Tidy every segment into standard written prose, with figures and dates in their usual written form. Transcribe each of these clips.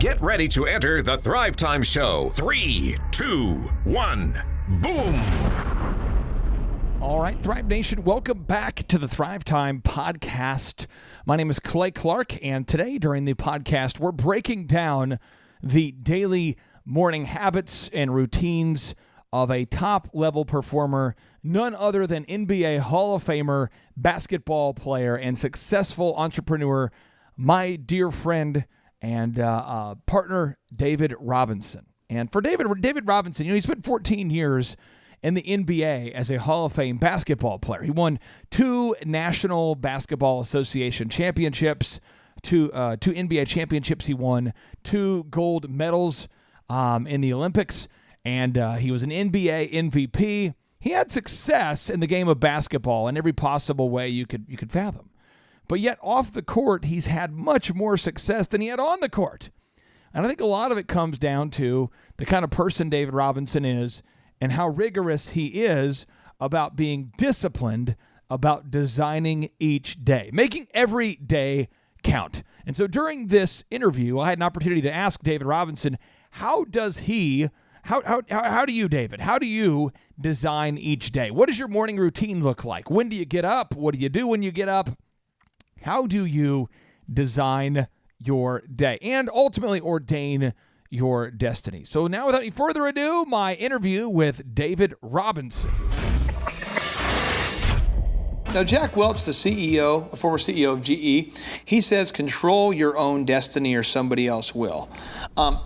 Get ready to enter the Thrivetime Show. 3, 2, 1, boom! All right, Thrive Nation, welcome back to the Thrivetime podcast. My name is Clay Clark, and today during the podcast, we're breaking down the daily morning habits and routines of a top-level performer, none other than NBA Hall of Famer, basketball player, and successful entrepreneur, my dear friend and partner, David Robinson. And for David Robinson, he's spent 14 years in the NBA as a Hall of Fame basketball player. He won 2 National Basketball Association championships, 2 NBA championships he won, 2 gold medals in the Olympics, and he was an NBA MVP. He had success in the game of basketball in every possible way you could fathom. But yet off the court, he's had much more success than he had on the court. And I think a lot of it comes down to the kind of person David Robinson is and how rigorous he is about being disciplined, about designing each day, making every day count. And so during this interview, I had an opportunity to ask David Robinson, how do you, David, how do you design each day? What does your morning routine look like? When do you get up? What do you do when you get up? How do you design your day and ultimately ordain your destiny? So now, without any further ado, my interview with David Robinson. Now, Jack Welch, the CEO, a former CEO of GE, he says control your own destiny or somebody else will.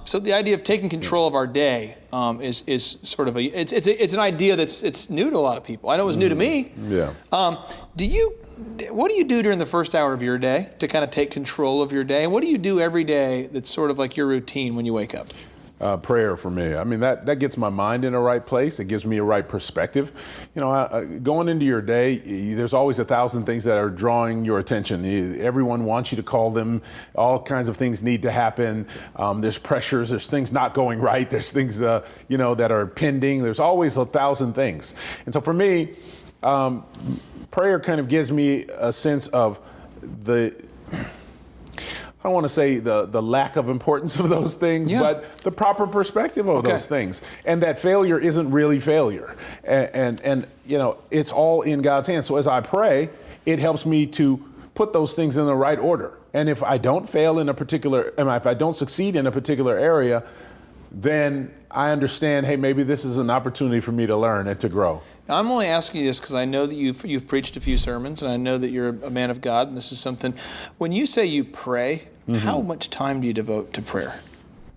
So the idea of taking control of our day is sort of it's an idea it's new to a lot of people. I know it was new to me. Yeah. What do you do during the first hour of your day to kind of take control of your day? And what do you do every day that's sort of like your routine when you wake up? Prayer for me. I mean, that gets my mind in the right place. It gives me a right perspective. You know, going into your day, there's always 1,000 things that are drawing your attention. Everyone wants you to call them. All kinds of things need to happen. There's pressures. There's things not going right. There's things, that are pending. There's always 1,000 things. And so for me, prayer kind of gives me a sense of I don't want to say the lack of importance of those things, but the proper perspective of those things. And that failure isn't really failure. And it's all in God's hands. So as I pray, it helps me to put those things in the right order. And if I don't fail if I don't succeed in a particular area, then I understand, hey, maybe this is an opportunity for me to learn and to grow. Now, I'm only asking you this because I know that you've preached a few sermons, and I know that you're a man of God, and this is something. When you say you pray, how much time do you devote to prayer?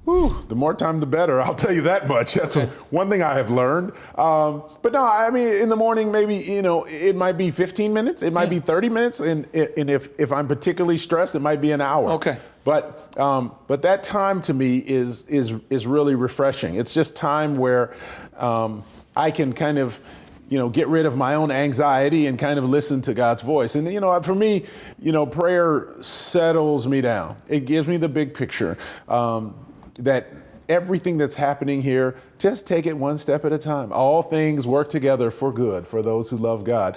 The more time, the better. I'll tell you that much. That's one thing I have learned. But no, I mean, in the morning, maybe, it might be 15 minutes. It might be 30 minutes. And if I'm particularly stressed, it might be an hour. Okay. But that time to me is really refreshing. It's just time where I can kind of, get rid of my own anxiety and kind of listen to God's voice. And, for me, prayer settles me down. It gives me the big picture. That everything that's happening here, just take it one step at a time. All things work together for good for those who love God.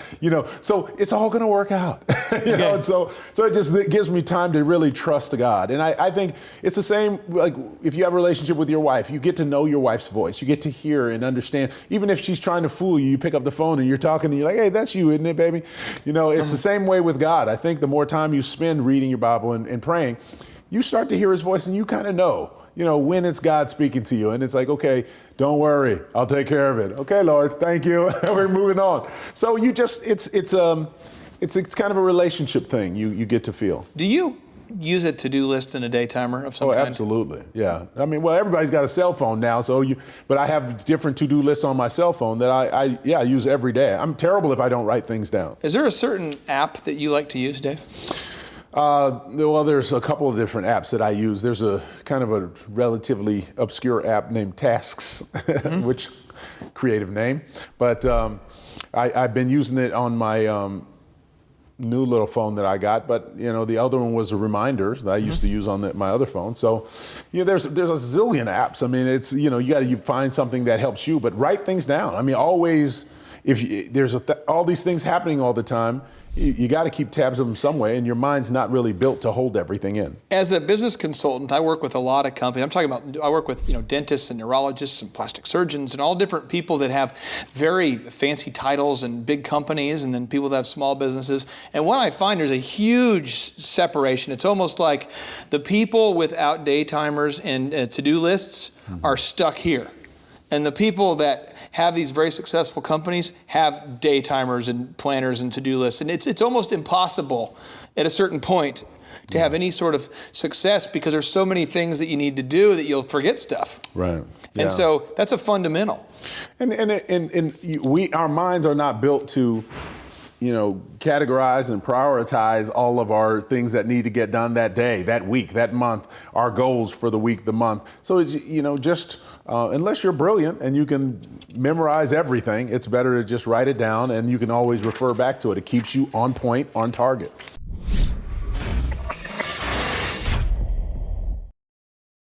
So it's all going to work out. And so it gives me time to really trust God. And I think it's the same, like if you have a relationship with your wife, you get to know your wife's voice. You get to hear and understand. Even if she's trying to fool you, you pick up the phone and you're talking and you're like, hey, that's you, isn't it, baby? It's the same way with God. I think the more time you spend reading your Bible and praying, you start to hear his voice and you kind of know. When it's God speaking to you, and it's like, okay, don't worry, I'll take care of it. Okay, Lord, thank you. We're moving on. So it's kind of a relationship thing you get to feel. Do you use a to-do list and a day timer of some kind? Oh, absolutely. Yeah. I mean, well, everybody's got a cell phone now, but I have different to-do lists on my cell phone that I use every day. I'm terrible if I don't write things down. Is there a certain app that you like to use, Dave? Well, there's a couple of different apps that I use. There's a kind of a relatively obscure app named Tasks, which creative name. But I've been using it on my new little phone that I got. But the other one was a Reminders that I used to use on my other phone. So there's a zillion apps. I mean, it's you got to find something that helps you, but write things down. I mean, always. If there's all these things happening all the time, you got to keep tabs of them some way, and your mind's not really built to hold everything in. As a business consultant, I work with a lot of companies. I work with dentists and neurologists and plastic surgeons and all different people that have very fancy titles and big companies, and then people that have small businesses. And what I find, there's a huge separation. It's almost like the people without day timers and to-do lists are stuck here. And the people that have these very successful companies have day timers and planners and to-do lists. And it's almost impossible at a certain point to have any sort of success because there's so many things that you need to do that you'll forget stuff. Right. Yeah. And so that's a fundamental. And our minds are not built to, categorize and prioritize all of our things that need to get done that day, that week, that month, our goals for the week, the month. So it's, unless you're brilliant and you can memorize everything, it's better to just write it down, and you can always refer back to it. It keeps you on point, on target.